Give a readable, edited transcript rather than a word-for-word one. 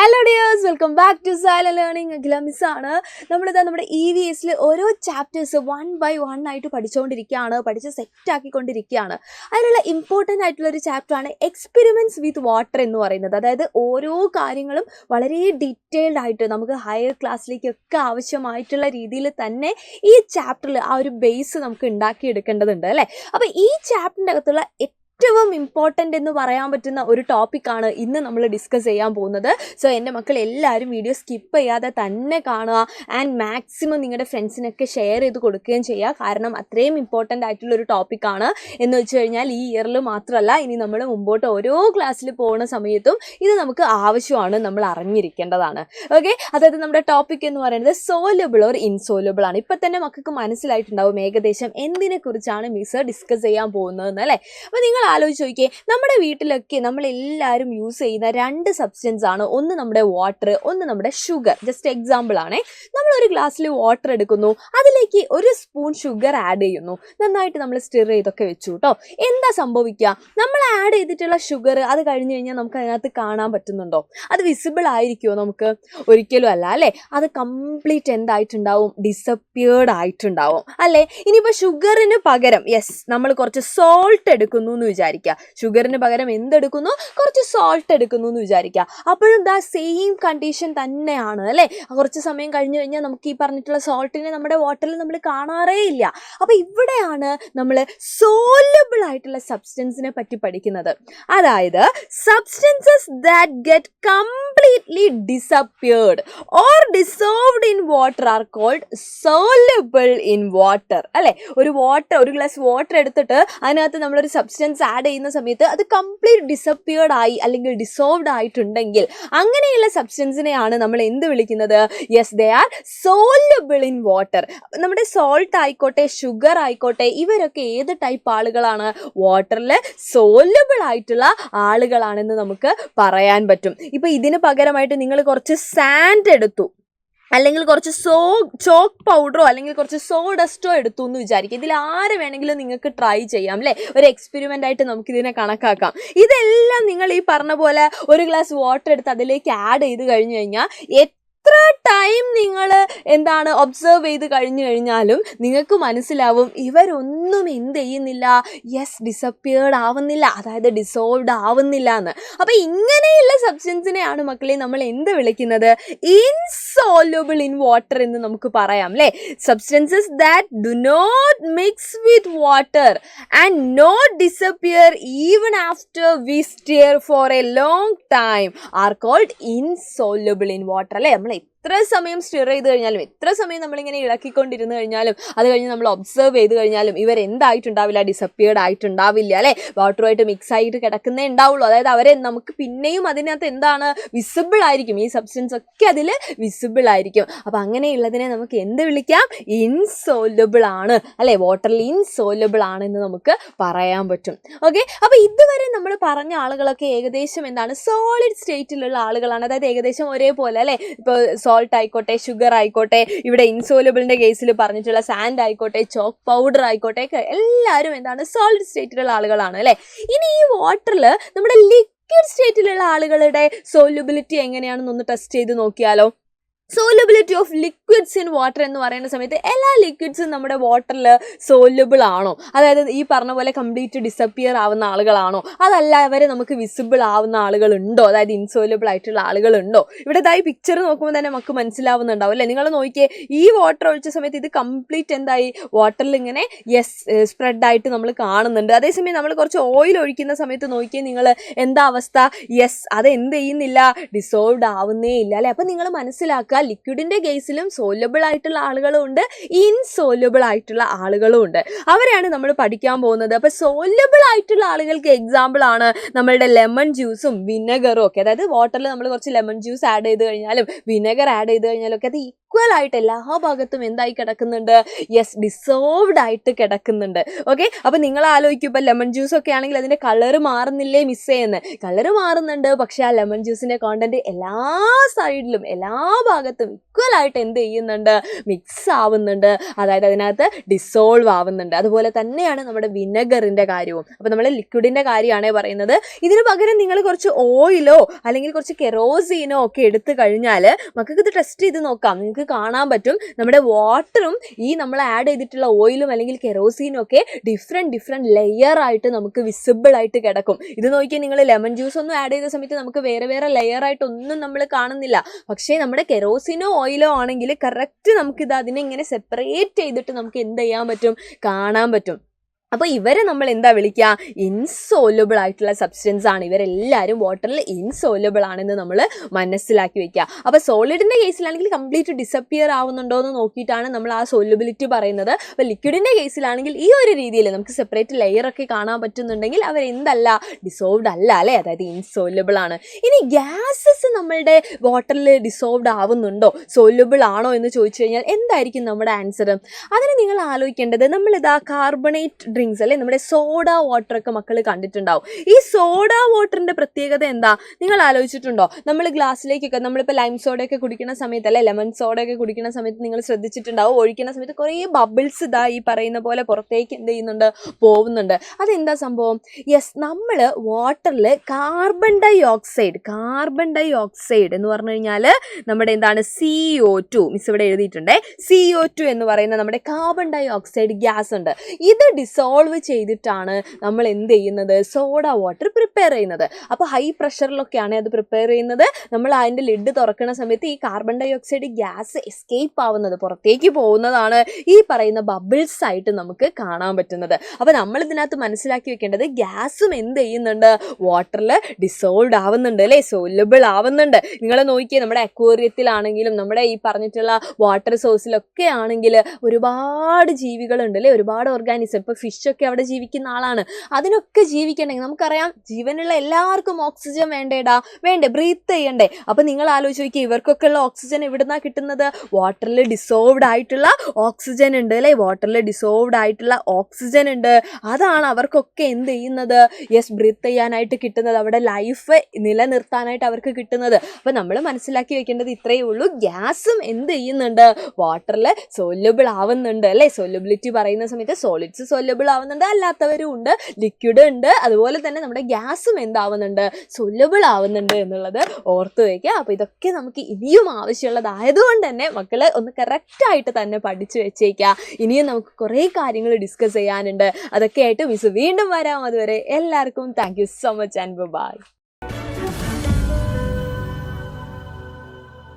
Hello dears, welcome back to silent learning. Akhila മിസ്സാണ്. നമ്മളിതാ നമ്മുടെ EVSൽ ഓരോ ചാപ്റ്റേഴ്സ് 1 by 1 ആയിട്ട് പഠിച്ച് സെറ്റാക്കിക്കൊണ്ടിരിക്കുകയാണ്. അതിലുള്ള ഇമ്പോർട്ടൻ്റ് ആയിട്ടുള്ളൊരു ചാപ്റ്ററാണ് എക്സ്പെരിമെൻറ്റ്സ് വിത്ത് വാട്ടർ എന്ന് പറയുന്നത്. അതായത് ഓരോ കാര്യങ്ങളും വളരെ ഡീറ്റെയിൽഡ് ആയിട്ട് നമുക്ക് ഹയർ ക്ലാസ്സിലേക്കൊക്കെ ആവശ്യമായിട്ടുള്ള രീതിയിൽ തന്നെ ഈ ചാപ്റ്ററിൽ ആ ഒരു ബേസ് നമുക്ക് ഉണ്ടാക്കിയെടുക്കേണ്ടതുണ്ട് അല്ലേ. അപ്പോൾ ഈ ചാപ്റ്ററിൻ്റെ അകത്തുള്ള ഏറ്റവും ഇമ്പോർട്ടൻ്റ് എന്ന് പറയാൻ പറ്റുന്ന ഒരു ടോപ്പിക്കാണ് ഇന്ന് നമ്മൾ ഡിസ്കസ് ചെയ്യാൻ പോകുന്നത്. സോ എൻ്റെ മക്കൾ എല്ലാവരും വീഡിയോ സ്കിപ്പ് ചെയ്യാതെ തന്നെ കാണുക ആൻഡ് മാക്സിമം നിങ്ങളുടെ ഫ്രണ്ട്സിനൊക്കെ ഷെയർ ചെയ്ത് കൊടുക്കുകയും ചെയ്യുക. കാരണം അത്രയും ഇമ്പോർട്ടൻ്റ് ആയിട്ടുള്ളൊരു ടോപ്പിക്കാണ്. എന്ന് വെച്ച് കഴിഞ്ഞാൽ ഈ ഇയറിൽ മാത്രമല്ല, ഇനി നമ്മൾ മുമ്പോട്ട് ഓരോ ക്ലാസ്സിൽ പോകുന്ന സമയത്തും ഇത് നമുക്ക് ആവശ്യമാണ്, നമ്മൾ അറിഞ്ഞിരിക്കേണ്ടതാണ്. ഓക്കെ, അതായത് നമ്മുടെ ടോപ്പിക് എന്ന് പറയുന്നത് സോലബിൾ ഓർ ഇൻസോലബിൾ ആണ്. ഇപ്പം തന്നെ മക്കൾക്ക് മനസ്സിലായിട്ടുണ്ടാവും ഏകദേശം എന്തിനെക്കുറിച്ചാണ് മിസ് ഡിസ്കസ് ചെയ്യാൻ പോകുന്നതെന്ന് അല്ലേ. അപ്പോൾ നിങ്ങൾ ആലോചിച്ച് നോക്കിയേ, നമ്മുടെ വീട്ടിലൊക്കെ നമ്മളെല്ലാവരും യൂസ് ചെയ്യുന്ന 2 സബ്സ്റ്റൻസ് ആണ്. ഒന്ന് നമ്മുടെ വാട്ടർ, ഒന്ന് നമ്മുടെ ഷുഗർ. ജസ്റ്റ് എക്സാമ്പിൾ ആണേ, നമ്മളൊരു ഗ്ലാസ്സിൽ വാട്ടർ എടുക്കുന്നു, അതിലേക്ക് 1 സ്പൂൺ ഷുഗർ ആഡ് ചെയ്യുന്നു, നന്നായിട്ട് നമ്മൾ സ്റ്റിർ ചെയ്തൊക്കെ വെച്ചു കേട്ടോ. എന്താ സംഭവിക്കുക? നമ്മൾ ആഡ് ചെയ്തിട്ടുള്ള ഷുഗർ അത് കഴിഞ്ഞ് കഴിഞ്ഞാൽ നമുക്ക് അതിനകത്ത് കാണാൻ പറ്റുന്നുണ്ടോ? അത് വിസിബിൾ ആയിരിക്കുമോ നമുക്ക്? ഒരിക്കലും അല്ല അല്ലേ. അത് കംപ്ലീറ്റ് എന്തായിട്ടുണ്ടാവും? ഡിസപ്പിയേർഡ് ആയിട്ടുണ്ടാവും അല്ലേ. ഇനിയിപ്പോൾ ഷുഗറിന് പകരം നമ്മൾ കുറച്ച് സോൾട്ട് എടുക്കുന്നു എന്ന് വിചാരിക്കുക. ഷുഗറിന് പകരം എന്തെടുക്കുന്നു? കുറച്ച് സോൾട്ട് എടുക്കുന്നു എന്ന് വിചാരിക്കുക. അപ്പോഴും ദാ സെയിം കണ്ടീഷൻ തന്നെയാണ് അല്ലേ. കുറച്ച് സമയം കഴിഞ്ഞ് കഴിഞ്ഞാൽ നമുക്ക് ഈ പറഞ്ഞിട്ടുള്ള സോൾട്ടിനെ നമ്മുടെ വാട്ടറിൽ നമ്മൾ കാണാറേ ഇല്ല. അപ്പോൾ ഇവിടെയാണ് നമ്മൾ സോലബിൾ ആയിട്ടുള്ള സബ്സ്റ്റൻസിനെ പറ്റി പഠിക്കുന്നത്. അതായത് substances that get completely disappeared or dissolved in water are called soluble in water അല്ലേ. ഒരു ഗ്ലാസ് വാട്ടർ എടുത്തിട്ട് അതിനകത്ത് നമ്മളൊരു സബ്സ്റ്റൻസ് ആഡ് ചെയ്യുന്ന സമയത്ത് അത് കംപ്ലീറ്റ് ഡിസപ്പിയേർഡ് ആയി അല്ലെങ്കിൽ ഡിസോൾവ്ഡ് ആയിട്ടുണ്ടെങ്കിൽ അങ്ങനെയുള്ള സബ്സ്റ്റൻസിനെയാണ് നമ്മൾ എന്ത് വിളിക്കുന്നത്? They are soluble in water. നമ്മുടെ സോൾട്ട് ആയിക്കോട്ടെ, ഷുഗർ ആയിക്കോട്ടെ, ഇവരൊക്കെ ഏത് ടൈപ്പ് ആളുകളാണ്? വാട്ടറിൽ സോലബിൾ ആയിട്ടുള്ള ആളുകളാണെന്ന് നമുക്ക് പറയാൻ പറ്റും. ഇപ്പൊ ഇതിന് പകരമായിട്ട് നിങ്ങൾ കുറച്ച് സാൻഡ് എടുത്തു, അല്ലെങ്കിൽ കുറച്ച് ചോക്ക് പൗഡറോ അല്ലെങ്കിൽ കുറച്ച് സോഡസ്റ്റോ എടുത്തു എന്ന് വിചാരിക്കും. ഇതിൽ ആര് വേണമെങ്കിലും നിങ്ങൾക്ക് ട്രൈ ചെയ്യാം അല്ലേ. ഒരു എക്സ്പെരിമെൻ്റ് ആയിട്ട് നമുക്കിതിനെ കണക്കാക്കാം. ഇതെല്ലാം നിങ്ങൾ ഈ പറഞ്ഞ പോലെ ഒരു ഗ്ലാസ് വാട്ടർ എടുത്ത് അതിലേക്ക് ആഡ് ചെയ്ത് കഴിഞ്ഞ് കഴിഞ്ഞാൽ എത്ര ടൈം നിങ്ങൾ ഒബ്സർവ് ചെയ്ത് കഴിഞ്ഞു കഴിഞ്ഞാലും നിങ്ങൾക്ക് മനസ്സിലാവും ഇവരൊന്നും എന്ത് ചെയ്യുന്നില്ല, ഡിസപ്പിയേർഡ് ആവുന്നില്ല, അതായത് ഡിസോൾവ്ഡ് ആവുന്നില്ല എന്ന്. അപ്പോൾ ഇങ്ങനെയുള്ള സബ്സ്റ്റൻസിനെയാണ് മക്കളെ നമ്മൾ എന്ത് വിളിക്കുന്നത്? ഇൻസോലബിൾ ഇൻ വാട്ടർ എന്ന് നമുക്ക് പറയാം അല്ലേ. Substances that do not mix with water and not disappear even after we stir for a long time are called insoluble in water അല്ലേ. നമ്മൾ എത്ര സമയം സ്റ്റിർ ചെയ്ത് കഴിഞ്ഞാലും, എത്ര സമയം നമ്മളിങ്ങനെ ഇളക്കിക്കൊണ്ടിരുന്ന് കഴിഞ്ഞാലും, അത് കഴിഞ്ഞ് നമ്മൾ ഒബ്സർവ് ചെയ്ത് കഴിഞ്ഞാലും ഇവരെന്തായിട്ടുണ്ടാവില്ല? ഡിസപ്പിയേർഡ് ആയിട്ടുണ്ടാവില്ല അല്ലേ. വാട്ടറുമായിട്ട് മിക്സ് ആയിട്ട് കിടക്കുന്നേ ഉണ്ടാവുള്ളൂ. അതായത് അവരെ നമുക്ക് പിന്നെയും അതിനകത്ത് വിസിബിൾ ആയിരിക്കും. ഈ സബ്സ്റ്റൻസ് ഒക്കെ അതിൽ വിസിബിൾ ആയിരിക്കും. അപ്പം അങ്ങനെയുള്ളതിനെ നമുക്ക് എന്ത് വിളിക്കാം? ഇൻസോലബിൾ ആണ് അല്ലേ. വാട്ടറിൽ ഇൻസോലബിൾ ആണെന്ന് നമുക്ക് പറയാൻ പറ്റും. ഓക്കെ, അപ്പോൾ ഇതുവരെ നമ്മൾ പറഞ്ഞ ആളുകളൊക്കെ ഏകദേശം സോളിഡ് സ്റ്റേറ്റിലുള്ള ആളുകളാണ്. അതായത് ഏകദേശം ഒരേപോലെ അല്ലേ. ഇപ്പോൾ സോൾട്ട് ആയിക്കോട്ടെ, ഷുഗർ ആയിക്കോട്ടെ, ഇവിടെ ഇൻസോലബിളിൻ്റെ കേസിൽ പറഞ്ഞിട്ടുള്ള സാൻഡ് ആയിക്കോട്ടെ, ചോക്ക് പൗഡർ ആയിക്കോട്ടെ, എല്ലാവരും സോളിഡ് സ്റ്റേറ്റിലുള്ള ആളുകളാണ് അല്ലേ. ഇനി ഈ വാട്ടറിൽ നമ്മുടെ ലിക്വിഡ് സ്റ്റേറ്റിലുള്ള ആളുകളുടെ സോലബിലിറ്റി എങ്ങനെയാണെന്നൊന്ന് ടെസ്റ്റ് ചെയ്ത് നോക്കിയാലോ. Solubility of liquids in water എന്ന് പറയുന്ന സമയത്ത് എല്ലാ ലിക്വിഡ്സും നമ്മുടെ വാട്ടറിൽ സോലബിൾ ആണോ? അതായത് ഈ പറഞ്ഞ പോലെ കംപ്ലീറ്റ് ഡിസപ്പിയർ ആവുന്ന ആളുകളാണോ? അതല്ല അവരെ നമുക്ക് വിസിബിൾ ആവുന്ന ആളുകളുണ്ടോ? അതായത് ഇൻസോലബിൾ ആയിട്ടുള്ള ആളുകളുണ്ടോ? ഇവിടെ ഈ പിക്ചർ നോക്കുമ്പോൾ തന്നെ നമുക്ക് മനസ്സിലാവുന്നുണ്ടാവും അല്ലേ. നിങ്ങൾ നോക്കിയേ, ഈ വാട്ടർ ഒഴിച്ച സമയത്ത് ഇത് കംപ്ലീറ്റ് വാട്ടറിൽ ഇങ്ങനെ സ്പ്രെഡായിട്ട് നമ്മൾ കാണുന്നുണ്ട്. അതേസമയം നമ്മൾ കുറച്ച് ഓയിൽ ഒഴിക്കുന്ന സമയത്ത് നോക്കിയേ നിങ്ങൾ, എന്താ അവസ്ഥ? അത് എന്ത് ചെയ്യുന്നില്ല? ഡിസോൾവ്ഡ് ആവുന്നേ ഇല്ല അല്ലേ. അപ്പം നിങ്ങൾ മനസ്സിലാക്കുക, ലിക്വിഡിന്റെ കേസിലും സോലബിൾ ആയിട്ടുള്ള ആളുകളും ഉണ്ട്, ഇൻസോലബിൾ ആയിട്ടുള്ള ആളുകളും ഉണ്ട്. അവരെയാണ് നമ്മൾ പഠിക്കാൻ പോകുന്നത്. അപ്പോൾ സോലബിൾ ആയിട്ടുള്ള ആളുകൾക്ക് എക്സാമ്പിൾ ആണ് നമ്മളുടെ ലെമൺ ജ്യൂസും വിനെഗറും ഒക്കെ. അതായത് വാട്ടറിൽ നമ്മൾ കുറച്ച് ലെമൺ ജ്യൂസ് ആഡ് ചെയ്ത് കഴിഞ്ഞാലും വിനെഗർ ആഡ് ചെയ്ത് കഴിഞ്ഞാലും ഒക്കെ അത് ഈക്വൽ ആയിട്ട് എല്ലാ ഭാഗത്തും എന്തായി കിടക്കുന്നുണ്ട്? യെസ്, ഡിസോൾവ്ഡ് ആയിട്ട് കിടക്കുന്നുണ്ട്. ഓക്കെ, അപ്പൊ നിങ്ങൾ ആലോചിക്കും ഇപ്പൊ ലെമൺ ജ്യൂസ് ഒക്കെ ആണെങ്കിൽ അതിന്റെ കളർ മാറുന്നില്ലേ മിസ്സേ എന്ന്. കളർ മാറുന്നുണ്ട്, പക്ഷെ ആ ലെമൺ ജ്യൂസിന്റെ കോണ്ടന്റ് എല്ലാ സൈഡിലും എല്ലാ ഭാഗത്തും ഈക്വൽ ആയിട്ട് എന്ത് ചെയ്യുന്നുണ്ട്? മിക്സ് ആവുന്നുണ്ട്, അതായത് അതിനകത്ത് ഡിസോൾവ് ആവുന്നുണ്ട്. അതുപോലെ തന്നെയാണ് നമ്മുടെ വിനെഗറിന്റെ കാര്യവും. അപ്പൊ നമ്മൾ ലിക്വിഡിന്റെ കാര്യമാണ് പറയുന്നത്. ഇതിന് പകരം നിങ്ങൾ കുറച്ച് ഓയിലോ അല്ലെങ്കിൽ കുറച്ച് കെറോസീനോ ഒക്കെ എടുത്തു കഴിഞ്ഞാൽ മക്കൾക്ക് ഇത് ടെസ്റ്റ് ചെയ്ത് നോക്കാം. നിങ്ങൾക്ക് കാണാൻ പറ്റും നമ്മുടെ വാട്ടറും ഈ നമ്മൾ ആഡ് ചെയ്തിട്ടുള്ള ഓയിലും അല്ലെങ്കിൽ കെറോസീനും ഒക്കെ ഡിഫറെൻറ്റ് ലെയർ ആയിട്ട് നമുക്ക് വിസിബിൾ ആയിട്ട് കിടക്കും. ഇത് നോക്കിയാൽ നിങ്ങൾ ലെമൺ ജ്യൂസ് ഒന്നും ആഡ് ചെയ്ത സമയത്ത് നമുക്ക് വേറെ ലെയർ ആയിട്ടൊന്നും നമ്മൾ കാണുന്നില്ല. പക്ഷേ നമ്മുടെ കെറോസിനോ ഓയിലോ ആണെങ്കിൽ കറക്റ്റ് നമുക്കിത് അതിനെ ഇങ്ങനെ സെപ്പറേറ്റ് ചെയ്തിട്ട് നമുക്ക് എന്ത് ചെയ്യാൻ പറ്റും? കാണാൻ പറ്റും. അപ്പോൾ ഇവരെ നമ്മൾ എന്താ വിളിക്കുക? ഇൻസോല്യൂബിൾ ആയിട്ടുള്ള സബ്സ്റ്റൻസ് ആണ്. ഇവരെല്ലാവരും വാട്ടറിൽ ഇൻസോല്യൂബിൾ ആണെന്ന് നമ്മൾ മനസ്സിലാക്കി വെക്കുക. അപ്പോൾ സോളിഡിൻ്റെ കേസിലാണെങ്കിൽ കംപ്ലീറ്റ് ഡിസപ്പിയർ ആവുന്നുണ്ടോ എന്ന് നോക്കിയിട്ടാണ് നമ്മൾ ആ സോല്യൂബിലിറ്റി പറയുന്നത്. അപ്പോൾ ലിക്വിഡിൻ്റെ കേസിലാണെങ്കിൽ ഈ ഒരു രീതിയിൽ നമുക്ക് സെപ്പറേറ്റ് ലെയറൊക്കെ കാണാൻ പറ്റുന്നുണ്ടെങ്കിൽ അവരെന്തല്ല? ഡിസോൾവ്ഡ് അല്ല അല്ലേ, അതായത് ഇൻസോല്യൂബിൾ ആണ്. ഇനി ഗ്യാസസ് നമ്മളുടെ വാട്ടറിൽ ഡിസോൾവ്ഡ് ആവുന്നുണ്ടോ, സോല്യൂബിൾ ആണോ എന്ന് ചോദിച്ചു കഴിഞ്ഞാൽ എന്തായിരിക്കും നമ്മുടെ ആൻസർ? അതിന് നിങ്ങൾ ആലോചിക്കേണ്ടത്, നമ്മളിതാ കാർബണേറ്റ് ഡ്രിങ്ക്സ് അല്ലെ, നമ്മുടെ സോഡ വാട്ടർ ഒക്കെ മക്കൾ കണ്ടിട്ടുണ്ടാവും. ഈ സോഡ വാട്ടറിന്റെ പ്രത്യേകത എന്താ നിങ്ങൾ ആലോചിച്ചിട്ടുണ്ടോ? നമ്മൾ ഗ്ലാസ്സിലേക്കൊക്കെ നമ്മളിപ്പോൾ ലൈം സോഡയൊക്കെ കുടിക്കുന്ന സമയത്ത് അല്ലെ, ലെമൺ സോഡയൊക്കെ കുടിക്കുന്ന സമയത്ത് നിങ്ങൾ ശ്രദ്ധിച്ചിട്ടുണ്ടാവും, ഒഴിക്കുന്ന സമയത്ത് കുറേ ബബിൾസ് ഇതാ ഈ പറയുന്ന പോലെ പുറത്തേക്ക് എന്ത് ചെയ്യുന്നുണ്ട്? പോകുന്നുണ്ട്. അതെന്താ സംഭവം? യെസ്, നമ്മൾ വാട്ടറിൽ കാർബൺ ഡൈ ഓക്സൈഡ് എന്ന് പറഞ്ഞു കഴിഞ്ഞാൽ നമ്മുടെ എന്താണ്? CO2. മിസ് ഇവിടെ എഴുതിയിട്ടുണ്ട്, CO2 എന്ന് പറയുന്ന നമ്മുടെ കാർബൺ ഡൈ ഓക്സൈഡ് ഗ്യാസ് ഉണ്ട്. ഇത് ഡിസോൾവ് ചെയ്തിട്ടാണ് നമ്മൾ എന്ത് ചെയ്യുന്നത്? സോഡ വാട്ടർ പ്രിപ്പയർ ചെയ്യുന്നത്. അപ്പോൾ ഹൈ പ്രഷറിലൊക്കെയാണ് അത് പ്രിപ്പയർ ചെയ്യുന്നത്. നമ്മൾ അതിൻ്റെ ലിഡ് തുറക്കുന്ന സമയത്ത് ഈ carbon dioxide gas escape ആവുന്നത്, പുറത്തേക്ക് പോകുന്നതാണ് ഈ പറയുന്ന ബബിൾസ് ആയിട്ട് നമുക്ക് കാണാൻ പറ്റുന്നത്. അപ്പോൾ നമ്മൾ ഇതിനകത്ത് മനസ്സിലാക്കി വെക്കേണ്ടത്, ഗ്യാസും എന്ത് ചെയ്യുന്നുണ്ട്? വാട്ടറിൽ ഡിസോൾവ്ഡ് ആവുന്നുണ്ട് അല്ലേ, സോല്യൂബിൾ ആവുന്നുണ്ട്. നിങ്ങൾ നോക്കിയേ, നമ്മുടെ അക്വേറിയത്തിലാണെങ്കിലും നമ്മുടെ ഈ പറഞ്ഞിട്ടുള്ള വാട്ടർ സോഴ്സിലൊക്കെ ആണെങ്കിൽ ഒരുപാട് ജീവികളുണ്ട് അല്ലേ, ഒരുപാട് ഓർഗാനിസം. ഇപ്പോൾ ഫിഷൊക്കെ അവിടെ ജീവിക്കുന്ന ആളാണ്. അതിനൊക്കെ ജീവിക്കണമെങ്കിൽ നമുക്കറിയാം ജീവനുള്ള എല്ലാവർക്കും ഓക്സിജൻ വേണ്ടേ, ബ്രീത്ത് ചെയ്യണ്ടേ. അപ്പം നിങ്ങൾ ആലോചിച്ച് നോക്കിയാൽ ഇവർക്കൊക്കെ ഉള്ള ഓക്സിജൻ എവിടുന്നാണ് കിട്ടുന്നത്? വാട്ടറിൽ ഡിസോൾവ്ഡ് ആയിട്ടുള്ള ഓക്സിജൻ ഉണ്ട് അല്ലേ, വാട്ടറിൽ ഡിസോൾവ്ഡ് ആയിട്ടുള്ള ഓക്സിജൻ ഉണ്ട്. അതാണ് അവർക്കൊക്കെ എന്ത് ചെയ്യുന്നത്? യെസ്, ബ്രീത്ത് ചെയ്യാനായിട്ട് കിട്ടുന്നത്, അവിടെ ലൈഫ് നിലനിർത്താനായിട്ട് അവർക്ക് കിട്ടുന്നത്. അപ്പം നമ്മൾ മനസ്സിലാക്കി വെക്കേണ്ടത് ഇത്രയേ ഉള്ളൂ. ഗ്യാസും എന്ത് ചെയ്യുന്നുണ്ട്? വാട്ടറിൽ സോല്യൂബിൾ ആവുന്നുണ്ട് അല്ലേ. സോല്യൂബിലിറ്റി പറയുന്ന സമയത്ത് സോളിഡ്സ് സോല്യൂബിൾ ആവുന്നുണ്ട്, അല്ലാത്തവരും ഉണ്ട്, ലിക്വിഡ് ഉണ്ട്. അതുപോലെ തന്നെ നമ്മുടെ ഗ്യാസും എന്താവുന്നുണ്ട്? സോല്യൂബിൾ ആവുന്നുണ്ട് എന്നുള്ളത് ഓർത്ത് വയ്ക്കുക. അപ്പോൾ ഇതൊക്കെ നമുക്ക് ഇനിയും ആവശ്യമുള്ളതായതുകൊണ്ട് തന്നെ മക്കൾ ഒന്ന് കറക്റ്റായിട്ട് തന്നെ പഠിച്ചു വെച്ചേക്കുക. ഇനിയും നമുക്ക് കുറേ കാര്യങ്ങൾ ഡിസ്കസ് ചെയ്യാനുണ്ട്. അതൊക്കെ ആയിട്ട് മിസ് വീണ്ടും വരാം. അതുവരെ എല്ലാവർക്കും thank you so much and by.